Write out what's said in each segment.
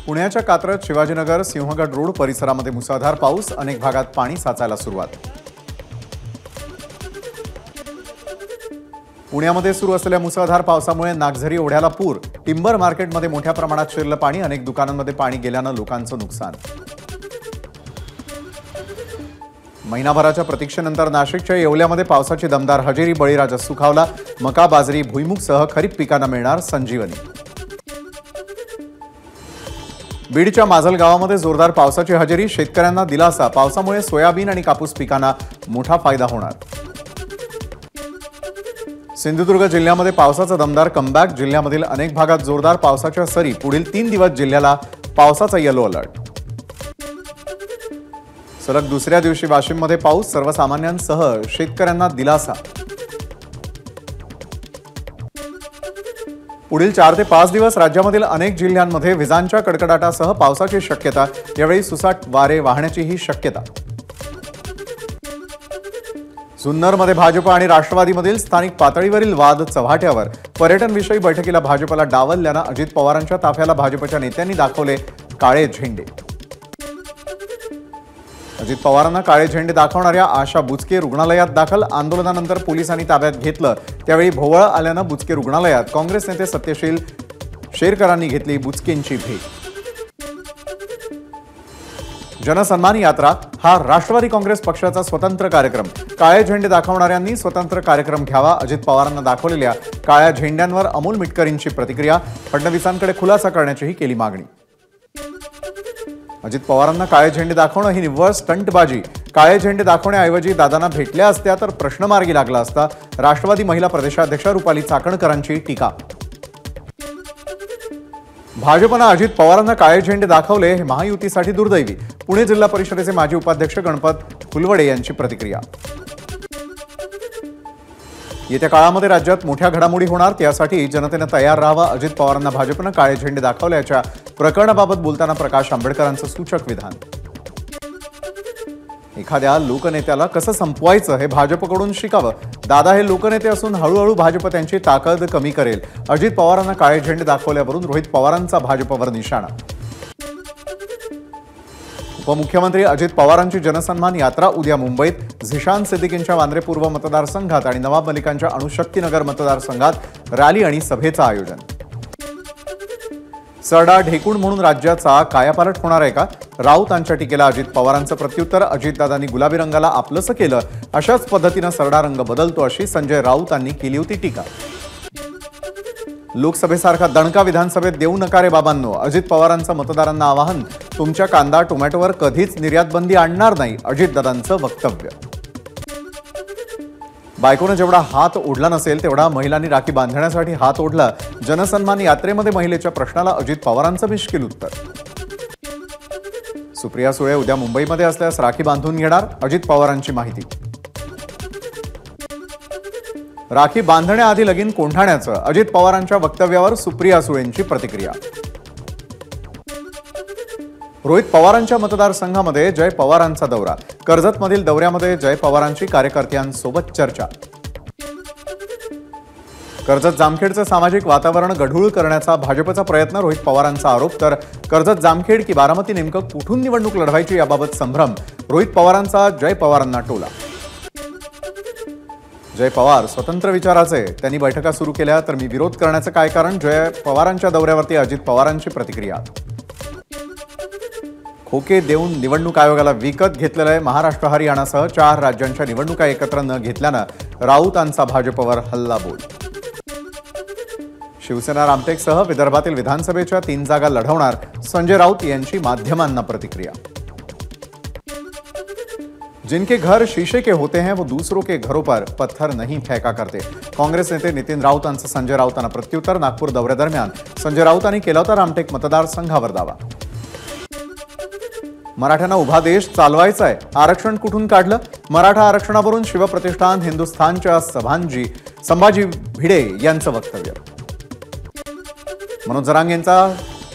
पुण्याच्या कात्रज, शिवाजीनगर, सिंहगड रोड परिसरामध्ये मुसळधार पाऊस, अनेक भागात पाणी साचायला सुरुवात। पुण्यामध्ये सुरू असलेल्या मुसळधार पावसामुळे नागझरी ओढ्याला पूर, टिंबर मार्केटमध्ये मोठ्या प्रमाणात शिरलं पाणी, अनेक दुकानांमध्ये पाणी गेल्यानं लोकांचं नुकसान। महिनाभराच्या प्रतीक्षेनंतर नाशिकच्या येवल्यामध्ये पावसाची दमदार हजेरी, बळीराजा सुखावला, मका, बाजरी, भुईमुगसह खरीप पिकांना मिळणार संजीवनी। बीडच्या माजल गावामध्ये जोरदार पावसाची हजेरी, शेतकऱ्यांना दिलासा, पावसामुळे सोयाबीन आणि कापूस पिकांना मोठा फायदा होणार। सिंधुदुर्ग जिल्ह्यामध्ये पावसाचा दमदार कमबॅक, जिल्ह्यामधील अनेक भागात जोरदार पावसाच्या सरी, पुढील 3 दिवस जिल्ह्याला पावसाचा येलो अलर्ट। सलग दुसऱ्या दिवशी वाशिममध्ये पाऊस, सर्वसामान्यांसह शेतकऱ्यांना दिलासा। पुढील 4 ते 5 दिवस राज्यामधील अनेक जिल्ह्यांमध्ये विजांच्या कडकडाटासह पावसाची शक्यता, यावेळी सुसाट वारे वाहण्याचीही शक्यता। जुन्नरमध्ये भाजप आणि राष्ट्रवादीमधील स्थानिक पातळीवरील वाद चव्हाट्यावर, पर्यटनविषयी बैठकीला भाजपला डावलल्यानं अजित पवारांच्या ताफ्याला भाजपच्या नेत्यांनी दाखवले काळे झेंडे। अजित पवारांना काळे झेंडे दाखवणाऱ्या आशा बुचके रुग्णालयात दाखल, आंदोलनानंतर पोलिसांनी ताब्यात घेतलं, त्यावेळी भोवळ आल्यानं बुचके रुग्णालयात, काँग्रेस नेते सत्यशील शेरकरांनी घेतली बुचकेंची भेट। जनसन्मान यात्रा हा राष्ट्रवादी काँग्रेस पक्षाचा स्वतंत्र कार्यक्रम, काळे झेंडे दाखवणाऱ्यांनी स्वतंत्र कार्यक्रम घ्यावा, अजित पवारांना दाखवलेल्या काळ्या झेंड्यांवर अमोल मिटकरींची प्रतिक्रिया, फडणवीसांकडे खुलासा करण्याचीही केली मागणी। अजित पवारांना काळे झेंडे दाखवणं ही निव्वळ स्टंटबाजी, काळे झेंडे दाखवण्याऐवजी दादांना भेटल्या असत्या तर प्रश्न मार्गी लागला असता, राष्ट्रवादी महिला प्रदेशाध्यक्षा रुपाली चाकणकरांची टीका। भाजपनं अजित पवारांना काळे झेंडे दाखवले हे महायुतीसाठी दुर्दैवी, पुणे जिल्हा परिषदेचे माजी उपाध्यक्ष गणपत फुलवडे यांची प्रतिक्रिया। येत्या काळामध्ये राज्यात मोठ्या घडामोडी होणार, त्यासाठी जनतेनं तयार राहावं, अजित पवारांना भाजपनं काळे झेंडे दाखवल्याच्या प्रकरणाबाबत बोलताना प्रकाश आंबेडकरांचं सूचक विधान। एखाद्या लोकनेत्याला कसं संपवायचं हे भाजपकडून शिकावं, दादा हे लोकनेते असून हळूहळू भाजप त्यांची ताकद कमी करेल, अजित पवारांना काळे झेंडे दाखवल्यावरून रोहित पवारांचा भाजपवर निशाणा। उपमुख्यमंत्री अजित पवारांची जनसन्मान यात्रा उद्या मुंबईत, झिशान सिद्दीकींच्या वांद्रे पूर्व मतदारसंघात आणि नवाब मलिकांच्या अणुशक्तीनगर मतदारसंघात रॅली आणि सभेचं आयोजन। सरडा ढेकूण म्हणून राज्याचा कायापालट होणार आहे का? राऊतांच्या टीकेला अजित पवारांचं प्रत्युत्तर, अजितदादांनी गुलाबी रंगाला आपलंसं केलं, अशाच पद्धतीनं सरडा रंग बदलतो, अशी संजय राऊतांनी केली होती टीका। लोकसभेसारखा दणका विधानसभेत देऊ नका रे बाबांनो, अजित पवारांचं मतदारांना आवाहन, तुमच्या कांदा टोमॅटोवर कधीच निर्यात बंदी आणणार नाही, अजितदादांचं वक्तव्य। बायकोनं जेवढा हात ओढला नसेल तेवढा महिलांनी राखी बांधण्यासाठी हात ओढला, जनसन्मान यात्रेमध्ये महिलेच्या प्रश्नाला अजित पवारांचं मिश्किल उत्तर। सुप्रिया सुळे उद्या मुंबईमध्ये असल्यास राखी बांधून घेणार, अजित पवारांची माहिती। राखी बांधण्याआधी लगीन कोंढाण्याचं, अजित पवारांच्या वक्तव्यावर सुप्रिया सुळेंची प्रतिक्रिया। रोहित पवारांच्या मतदारसंघामध्ये जय पवारांचा दौरा, कर्जतमधील दौऱ्यामध्ये जय पवारांची कार्यकर्त्यांसोबत चर्चा। कर्जत जामखेडचं सामाजिक वातावरण गढूळ करण्याचा भाजपचा प्रयत्न, रोहित पवारांचा आरोप, तर कर्जत जामखेड की बारामती नेमकं कुठून निवडणूक लढवायची याबाबत संभ्रम, रोहित पवारांचा जय पवारांना टोला। जय पवार स्वतंत्र विचाराचे, त्यांनी बैठका सुरू केल्या तर मी विरोध करण्याचं काय कारण, जय पवारांच्या दौऱ्यावरती अजित पवारांची प्रतिक्रिया। खोके देऊन निवडणूक आयोगाला विकत घेतलेलं आहे, महाराष्ट्र हरियाणासह 4 राज्यांच्या निवडणुका एकत्र न घेतल्यानं राऊतांचा भाजपवर हल्लाबोल। शिवसेना रामटेकसह विदर्भातील विधानसभेच्या 3 जागा लढवणार, संजय राऊत यांची माध्यमांना प्रतिक्रिया। जिनके घर शीशे के होते हैं वो दूसरों के घरों पर पत्थर नहीं फेंका करते, काँग्रेस नेते नितीन राऊतांचं संजय राऊतांना प्रत्युत्तर, नागपूर दौऱ्यादरम्यान संजय राऊतांनी केला होता रामटेक मतदारसंघावर दावा। मराठ्यांना उभा देश चालवायचा आहे, आरक्षण कुठून काढलं, मराठा आरक्षणावरून शिवप्रतिष्ठान हिंदुस्थानच्या संभाजी भिडे यांचं वक्तव्य। मनोज जरांगेंचा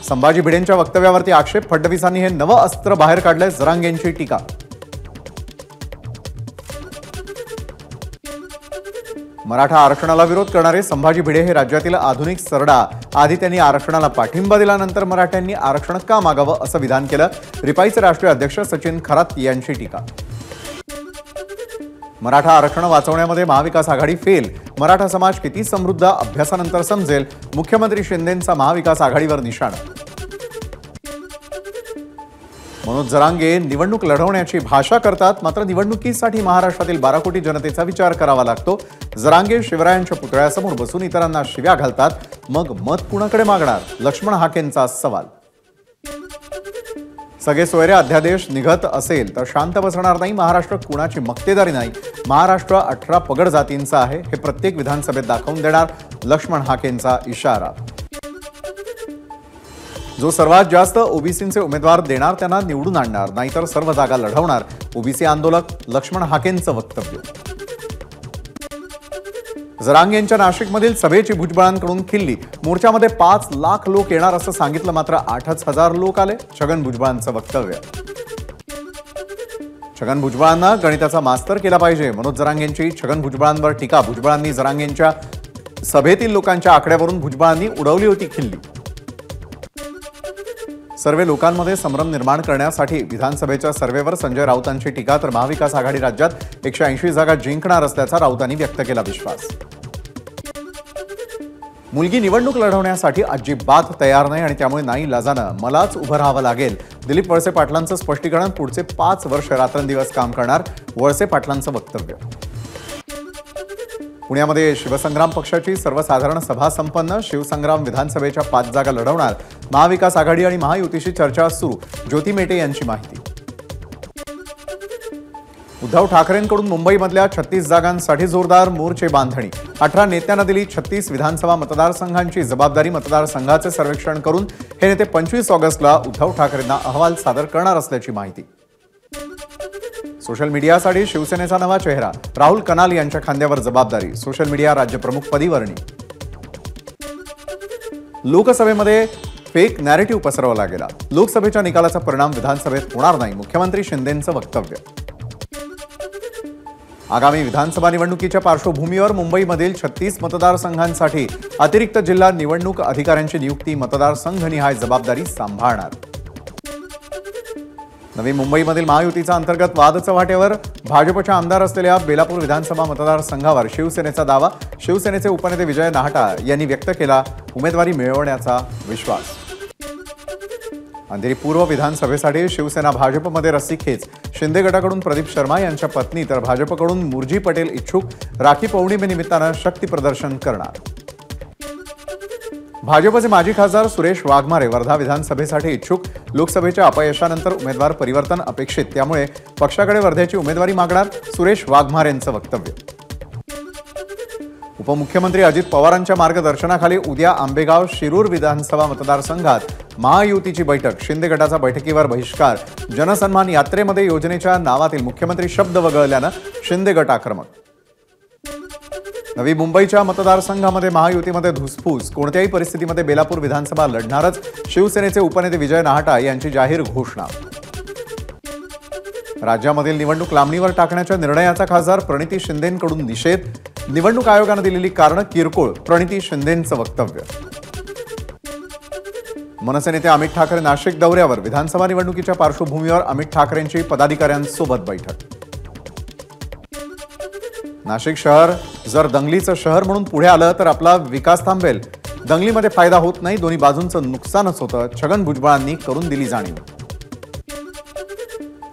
संभाजी भिडेंच्या वक्तव्यावरती आक्षेप, फडणवीसांनी हे नवं अस्त्र बाहेर काढलंय, जरांगेंची टीका। मराठा आरक्षणाला विरोध करणारे संभाजी भिडे हे राज्यातील आधुनिक सरडा. आधी त्यांनी आरक्षणाला पाठिंबा दिल्यानंतर मराठ्यांनी आरक्षण का मागावं असं विधान केलं. रिपाईचे राष्ट्रीय अध्यक्ष सचिन खरात यांची टीका. मराठा आरक्षण वाचवण्यामध्ये महाविकास आघाडी फेल. मराठा समाज किती समृद्ध अभ्यासानंतर समजेल. मुख्यमंत्री शिंदेंचा महाविकास आघाडीवर निशाणा. मनोज जरांगे निवडणूक लढवण्याची भाषा करतात, मात्र निवडणुकीसाठी महाराष्ट्रातील 12 कोटी जनतेचा विचार करावा लागतो. जरांगे शिवरायांच्या पुतळ्यासमोर बसून इतरांना शिव्या घालतात, मग मत कुणाकडे मागणार? लक्ष्मण हाकेंचा सवाल. सगळे सोयरे अध्यादेश निघत असेल तर शांत बसणार नाही. महाराष्ट्र कुणाची मक्तेदारी नाही. महाराष्ट्र 18 पगड जातींचा आहे, हे प्रत्येक विधानसभेत दाखवून देणार. लक्ष्मण हाकेंचा इशारा. जो सर्वात जास्त ओबीसींचे उमेदवार देणार त्यांना निवडून आणणार, नाहीतर सर्व जागा लढवणार. ओबीसी आंदोलक लक्ष्मण हाकेंचं वक्तव्य. जरांगेंच्या नाशिकमधील सभेची भुजबळांकडून खिल्ली. मोर्चामध्ये 5 लाख लोक येणार असं सांगितलं, मात्र 8,000 लोक आले. छगन भुजबळांचं वक्तव्य. छगन भुजबळांना गणिताचा मास्तर केला पाहिजे. मनोज जरांगेंची छगन भुजबळांवर टीका. भुजबळांनी जरांगेंच्या सभेतील लोकांच्या आकड्यावरून भुजबळांनी उडवली होती खिल्ली. सर्वे लोकांमध्ये संभ्रम निर्माण करण्यासाठी विधानसभेच्या सर्वेवर संजय राऊतांची टीका. तर महाविकास आघाडी राज्यात 180 जागा जिंकणार असल्याचा राऊतांनी व्यक्त केला विश्वास. मुलगी निवडणूक लढवण्यासाठी अजिबात तयार नाही आणि त्यामुळे नाईलाजानं मलाच उभं राहावं लागेल. दिलीप वळसे पाटलांचं स्पष्टीकरण. पुढचे 5 वर्ष रात्रंदिवस काम करणार. वळसे पाटलांचं वक्तव्य. पुण्यामध्ये शिवसंग्राम पक्षाची सर्वसाधारण सभा संपन्न. शिवसंग्राम विधानसभेच्या 5 जागा लढवणार. महाविकास आघाडी आणि महायुतीशी चर्चा सुरू. ज्योती मेटे यांची माहिती. उद्धव ठाकरेंकडून मुंबईमधल्या 36 जागांसाठी जोरदार मोर्चे बांधणी. 18 नेत्यांना दिली 36 विधानसभा मतदारसंघांची जबाबदारी. मतदारसंघाचे सर्वेक्षण करून हे नेते 25 ऑगस्टला उद्धव ठाकरेंना अहवाल सादर करणार असल्याची माहिती. सोशल मीडियासाठी शिवसेनेचा नवा चेहरा. राहुल कनाल यांच्या खांद्यावर जबाबदारी. सोशल मीडिया राज्यप्रमुखपदी वर्णी. लोकसभेमध्ये फेक नॅरेटिव्ह पसरवला गेला. लोकसभेच्या निकालाचा परिणाम विधानसभेत होणार नाही. मुख्यमंत्री शिंदेंचं वक्तव्य. आगामी विधानसभा निवडणुकीच्या पार्श्वभूमीवर मुंबईमधील 36 मतदारसंघांसाठी अतिरिक्त जिल्हा निवडणूक अधिकाऱ्यांची नियुक्ती. मतदारसंघनिहाय जबाबदारी सांभाळणार. नवी मुंबईमधील महायुतीचा अंतर्गत वाद चव्हाट्यावर. भाजपच्या आमदार असलेल्या बेलापूर विधानसभा मतदारसंघावर शिवसेनेचा दावा. शिवसेनेचे उपनेते विजय नाहटा यांनी व्यक्त केला उमेदवारी मिळवण्याचा विश्वास. अंधेरी पूर्व विधानसभेसाठी शिवसेना भाजपमध्ये रस्सीखेच. शिंदे गटाकडून प्रदीप शर्मा यांच्या पत्नी तर भाजपकडून मुरजी पटेल इच्छुक. राखी पौर्णिमेनिमित्तानं शक्ती प्रदर्शन करणार. भाजपचे माजी खासदार सुरेश वाघमारे वर्धा विधानसभेसाठी इच्छुक. लोकसभेच्या अपयशानंतर उमेदवार परिवर्तन अपेक्षित, त्यामुळे पक्षाकडे वर्धेची उमेदवारी मागणार. सुरेश वाघमारेंचं वक्तव्य. उपमुख्यमंत्री अजित पवारांच्या मार्गदर्शनाखाली उद्या आंबेगाव शिरूर विधानसभा मतदारसंघात महायुतीची बैठक. शिंदे गटाचा बैठकीवर बहिष्कार. जनसन्मान यात्रेमध्ये योजनेच्या नावातील मुख्यमंत्री शब्द वगळल्यानं शिंदे गट आक्रमक. नवी मुंबईच्या मतदारसंघामध्ये महायुतीमध्ये धुसफूस. कोणत्याही परिस्थितीमध्ये बेलापूर विधानसभा लढणारच. शिवसेनेचे उपनेते विजय नाहटा यांची जाहीर घोषणा. राज्यामधील निवडणूक लांबणीवर टाकण्याच्या निर्णयाचा खासदार प्रणिती शिंदेंकडून निषेध. निवडणूक आयोगानं दिलेली कारणं किरकोळ. प्रणिती शिंदेंचं वक्तव्य. मनसे नेते अमित ठाकरे नाशिक दौऱ्यावर. विधानसभा निवडणुकीच्या पार्श्वभूमीवर अमित ठाकरेंची पदाधिकाऱ्यांसोबत बैठक. नाशिक शहर जर दंगलीचं शहर म्हणून पुढे आलं तर आपला विकास थांबेल. दंगलीमध्ये फायदा होत नाही, दोन्ही बाजूंचं नुकसानच होतं. छगन भुजबळांनी करून दिली जाणीव.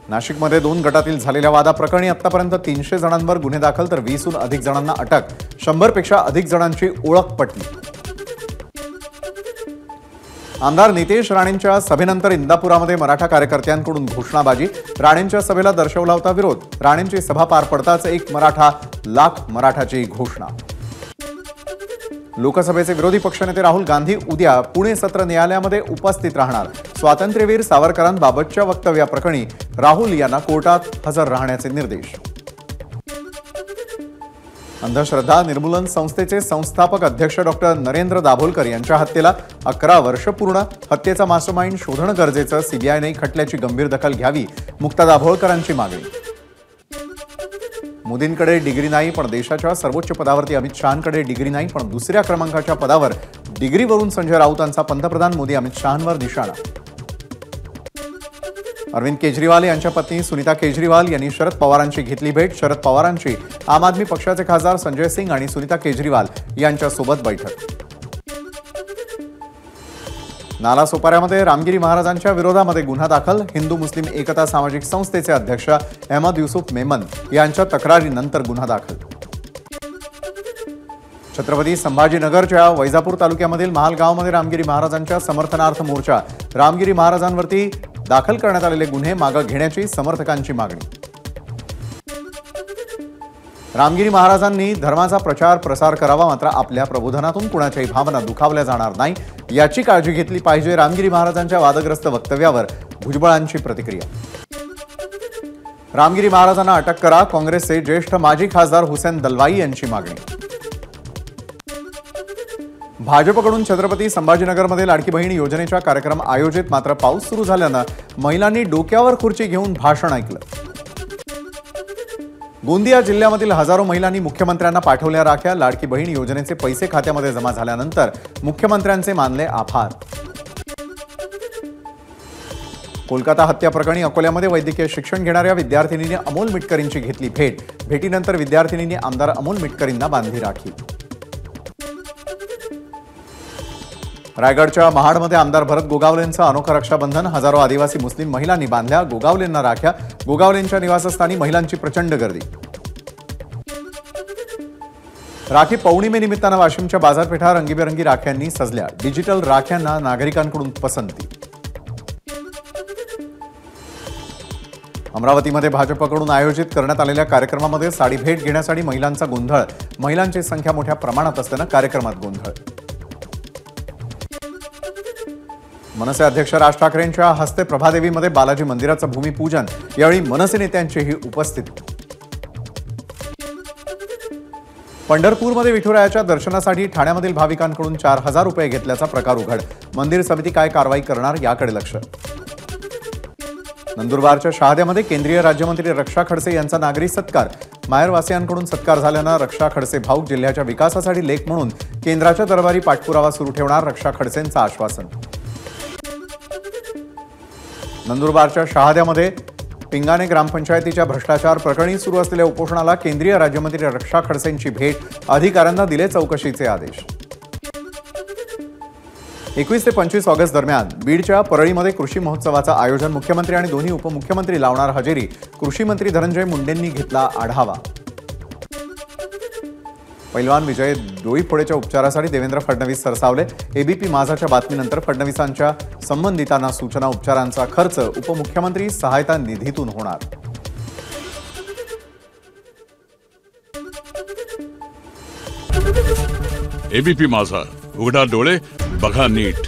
नाशिकमध्ये 2 गटातील झालेल्या वादाप्रकरणी आतापर्यंत 300 जणांवर गुन्हे दाखल तर 20हून अधिक जणांना अटक. 100 पेक्षा अधिक जणांची ओळख पटली. आमदार नितेश राणेंच्या सभेनंतर इंदापुरामध्ये मराठा कार्यकर्त्यांकडून घोषणाबाजी. राणेंच्या सभेला दर्शवला होता विरोध. राणेंची सभा पार पडताच एक मराठा लाख मराठाची घोषणा. लोकसभेचे विरोधी पक्षनेते राहुल गांधी उद्या पुणे सत्र न्यायालयामध्ये उपस्थित राहणार. स्वातंत्र्यवीर सावरकरांबाबतच्या वक्तव्याप्रकरणी राहुल यांना कोर्टात हजर राहण्याचे निर्देश. अंधश्रद्धा निर्मूलन संस्थेचे संस्थापक अध्यक्ष डॉक्टर नरेंद्र दाभोलकर यांच्या हत्येला 11 वर्ष पूर्ण. हत्येचा मास्टरमाइंड शोधणं गरजेचं. सीबीआयने खटल्याची गंभीर दखल घ्यावी. मुक्ता दाभोलकरांची मागणी. मोदींकडे डिग्री नाही, पण देशाच्या सर्वोच्च पदावरती अमित शहांकडे डिग्री नाही, पण दुसऱ्या क्रमांकाच्या पदावर डिग्रीवरून संजय राऊतांचा पंतप्रधान मोदी अमित शहांवर निशाणा. अरविंद केजरीवाल यांच्या पत्नी सुनीता केजरीवाल यांनी शरद पवारांची घेतली भेट. शरद पवारांची आम आदमी पक्षाचे खासदार संजय सिंग आणि सुनीता केजरीवाल यांच्यासोबत बैठक. नालासोपाऱ्यामध्ये रामगिरी महाराजांच्या विरोधामध्ये गुन्हा दाखल. हिंदू मुस्लिम एकता सामाजिक संस्थेचे अध्यक्ष अहमद युसुफ मेमन यांच्या तक्रारीनंतर गुन्हा दाखल. छत्रपती संभाजीनगरच्या वैजापूर तालुक्यामधील महाल गावामध्ये रामगिरी महाराजांच्या समर्थनार्थ मोर्चा. रामगिरी महाराजांवरती दाखल करण्यात आलेले गुन्हे मागे घेण्याची समर्थकांची मागणी. रामगिरी महाराजांनी धर्माचा प्रचार प्रसार करावा, मात्र आपल्या प्रबोधनातून कुणाच्याही भावना दुखावल्या जाणार नाही याची काळजी घेतली पाहिजे. रामगिरी महाराजांच्या वादग्रस्त वक्तव्यावर भुजबळांची प्रतिक्रिया. रामगिरी महाराजांना अटक करा, काँग्रेसचे ज्येष्ठ माजी खासदार हुसेन दलवाई यांची मागणी. भाजपकडून छत्रपती संभाजीनगरमध्ये लाडकी बहीण योजनेचा कार्यक्रम आयोजित, मात्र पाऊस सुरू झाल्यानं महिलांनी डोक्यावर खुर्ची घेऊन भाषण ऐकलं. गोंदिया जिल्ह्यामधील हजारो महिलांनी मुख्यमंत्र्यांना पाठवल्या राख्या. लाडकी बहीण योजनेचे पैसे खात्यामध्ये जमा झाल्यानंतर मुख्यमंत्र्यांचे मानले आभार. कोलकाता हत्या प्रकरणी अकोल्यामध्ये वैद्यकीय शिक्षण घेणाऱ्या विद्यार्थिनीने अमोल मिटकरींची घेतली भेट. भेटीनंतर विद्यार्थिनीने आमदार अमोल मिटकरींना बांधली राखी. रायगडच्या महाडमध्ये आमदार भरत गोगावलेंचं अनोखं रक्षाबंधन. हजारो आदिवासी मुस्लिम महिलांनी बांधल्या गोगावलेंना राख्या. गोगावलेंच्या निवासस्थानी महिलांची प्रचंड गर्दी. राखी पौर्णिमेनिमित्तानं वाशिमच्या बाजारपेठा रंगीबेरंगी राख्यांनी सजल्या. डिजिटल राख्यांना नागरिकांकडून पसंती. अमरावतीमध्ये भाजपकडून आयोजित करण्यात आलेल्या कार्यक्रमामध्ये साडी भेट घेण्यासाठी महिलांचा गोंधळ. महिलांची संख्या मोठ्या प्रमाणात असल्यानं कार्यक्रमात गोंधळ. मनसे अध्यक्ष राज ठाकरेंच्या हस्ते प्रभादेवीमध्ये बालाजी मंदिराचं भूमिपूजन. यावेळी मनसे नेत्यांचीही उपस्थिती. पंढरपूरमध्ये विठुरायाच्या दर्शनासाठी ठाण्यामधील भाविकांकडून 4,000 रुपये घेतल्याचा प्रकार उघड. मंदिर समिती काय कारवाई करणार याकडे लक्ष. नंदुरबारच्या शहाद्यामध्ये केंद्रीय राज्यमंत्री रक्षा खडसे यांचा नागरी सत्कार. माहेरवासियांकडून सत्कार झाल्यानं रक्षा खडसे भाऊक. जिल्ह्याच्या विकासासाठी लेख म्हणून केंद्राच्या दरबारी पाठपुरावा सुरू ठेवणार रक्षा खडसेंचं आश्वासन. नंदुरबारच्या शहाद्यामध्ये पिंगाणे ग्रामपंचायतीच्या भ्रष्टाचार प्रकरणी सुरू असलेल्या उपोषणाला केंद्रीय राज्यमंत्री रक्षा खडसेंची भेट. अधिकाऱ्यांना दिले चौकशीचे आदेश. 21 ते 25 ऑगस्ट दरम्यान बीडच्या परळीमध्ये कृषी महोत्सवाचं आयोजन. मुख्यमंत्री आणि दोन्ही उपमुख्यमंत्री लावणार हजेरी. कृषी मंत्री धनंजय मुंडेंनी घेतला आढावा. पैलवान विजय डोईफोडेच्या उपचारासाठी देवेंद्र फडणवीस सरसावले. एबीपी माझाच्या बातमीनंतर फडणवीसांच्या संबंधितांना सूचना. उपचारांचा खर्च उपमुख्यमंत्री सहायता निधीतून होणार. एबीपी माझा, उघडा डोळे बघा नीट.